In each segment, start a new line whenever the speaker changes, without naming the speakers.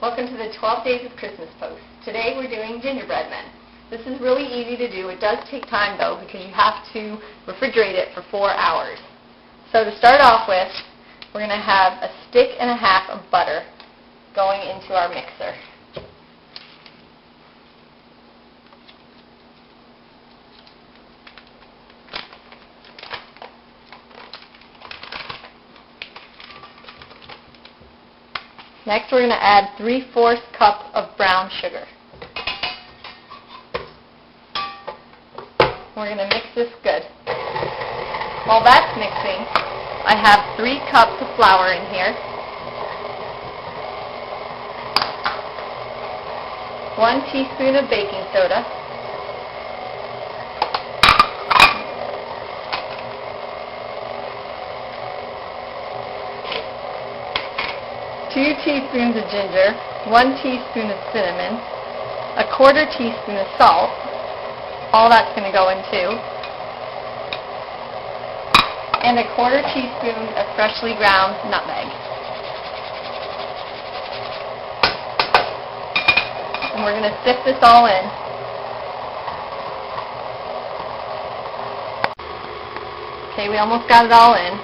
Welcome to the 12 Days of Christmas post. Today we're doing gingerbread men. This is really easy to do. It does take time though because you have to refrigerate it for 4 hours. So to start off with, we're going to have a stick and a half of butter going into our mixer. Next, we're going to add 3/4 cup of brown sugar. We're going to mix this good. While that's mixing, I have 3 cups of flour in here, 1 teaspoon of baking soda, 2 teaspoons of ginger, 1 teaspoon of cinnamon, 1/4 teaspoon of salt. All that's going to go in too. And 1/4 teaspoon of freshly ground nutmeg. And we're going to sift this all in. Okay, we almost got it all in.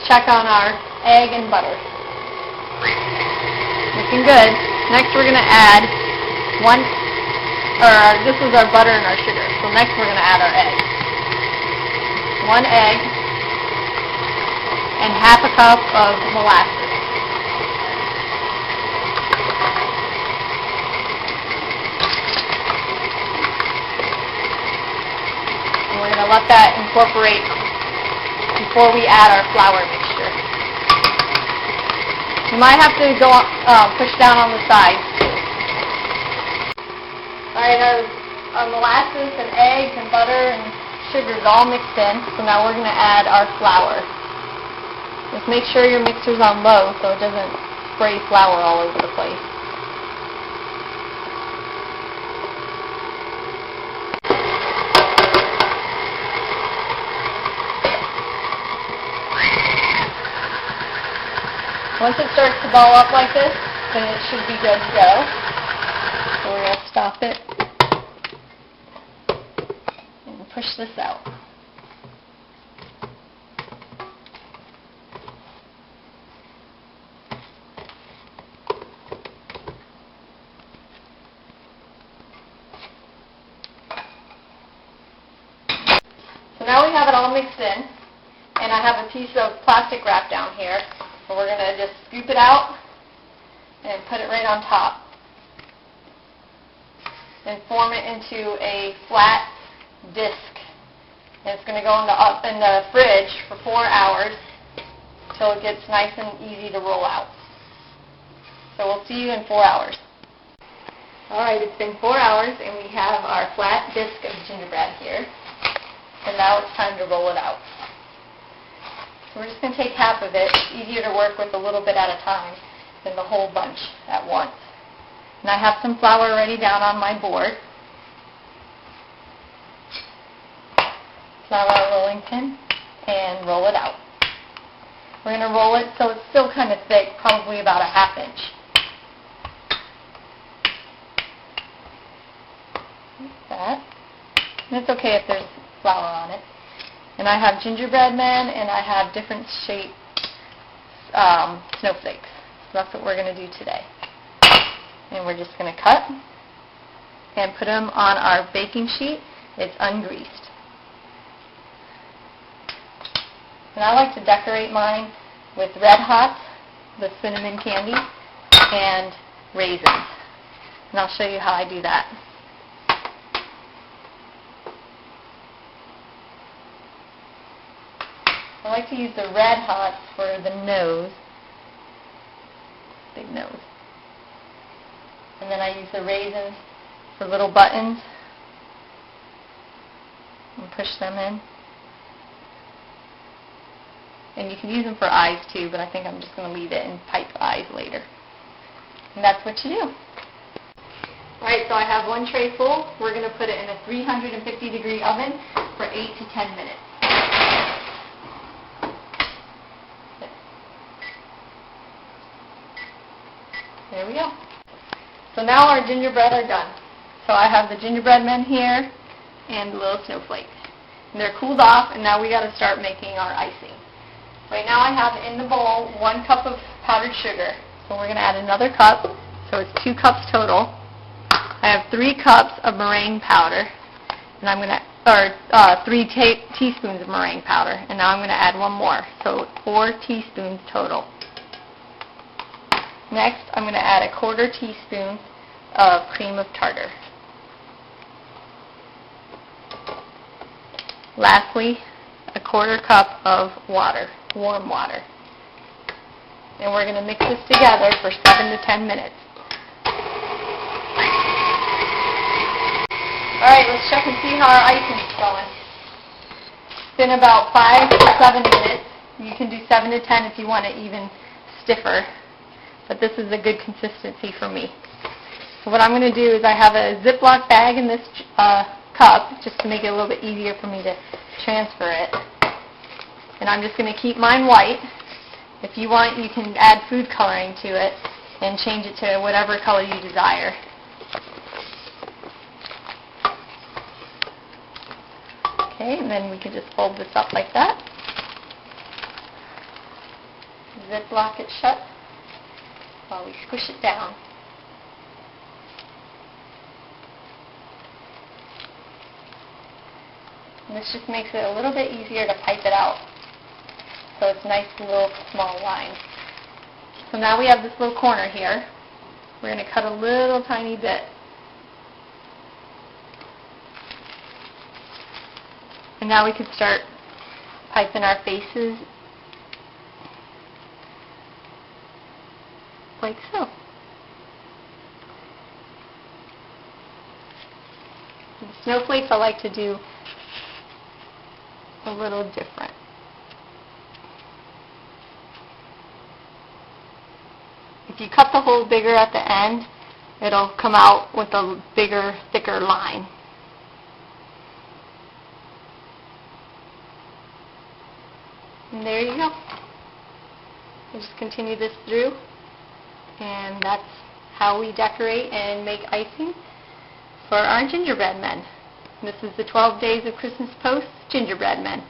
Check on our egg and butter. Looking good. Next we're going to add this is our butter and our sugar. So next we're going to add our egg. 1 egg and 1/2 cup of molasses. And we're going to let that incorporate before we add our flour mixture. You might have to go push down on the sides. Alright, our molasses and eggs and butter and sugar is all mixed in, so now we're going to add our flour. Just make sure your mixer's on low so it doesn't spray flour all over the place. Once it starts to ball up like this, then it should be good to go. So we're going to stop it and push this out. So now we have it all mixed in, and I have a piece of plastic wrap down here. So we're going to just scoop it out and put it right on top and form it into a flat disc. And it's going to go in the fridge for 4 hours until it gets nice and easy to roll out. So we'll see you in 4 hours. Alright, it's been 4 hours and we have our flat disc of gingerbread here. And now it's time to roll it out. So we're just going to take half of it. It's easier to work with a little bit at a time than the whole bunch at once. And I have some flour already down on my board. Flour our rolling pin and roll it out. We're going to roll it so it's still kind of thick, probably about 1/2 inch. Like that. And it's okay if there's flour on it. And I have gingerbread men, and I have different shaped snowflakes. So that's what we're going to do today. And we're just going to cut and put them on our baking sheet. It's ungreased. And I like to decorate mine with Red Hot, the cinnamon candy, and raisins. And I'll show you how I do that. I like to use the Red Hot for the nose, big nose. And then I use the raisins for little buttons and push them in. And you can use them for eyes too, but I think I'm just going to leave it and pipe eyes later. And that's what you do. Alright, so I have 1 tray full. We're going to put it in a 350-degree oven for 8 to 10 minutes. There we go. So now our gingerbread are done. So I have the gingerbread men here and the little snowflakes. And they're cooled off, and now we got to start making our icing. Right now I have in the bowl 1 cup of powdered sugar. So we're going to add another cup, so it's 2 cups total. I have 3 cups of meringue powder, and I'm going to, or 3 teaspoons of meringue powder, and now I'm going to add 1 more, so 4 teaspoons total. Next, I'm going to add a 1/4 teaspoon of cream of tartar. Lastly, a 1/4 cup of water, warm water. And we're going to mix this together for 7 to 10 minutes. Alright, let's check and see how our icing's going. It's been about 5 to 7 minutes. You can do 7 to 10 if you want it even stiffer. But this is a good consistency for me. So what I'm going to do is I have a Ziploc bag in this cup, just to make it a little bit easier for me to transfer it. And I'm just going to keep mine white. If you want, you can add food coloring to it and change it to whatever color you desire. Okay, and then we can just fold this up like that. Ziploc it shut while we squish it down. And this just makes it a little bit easier to pipe it out. So it's nice little small lines. So now we have this little corner here. We're going to cut a little tiny bit. And now we can start piping our faces like so. The snowflakes I like to do a little different. If you cut the hole bigger at the end, it'll come out with a bigger, thicker line. And there you go. We'll just continue this through, and that's how we decorate and make icing for our gingerbread men. This is the 12 Days of Christmas Post Gingerbread Men.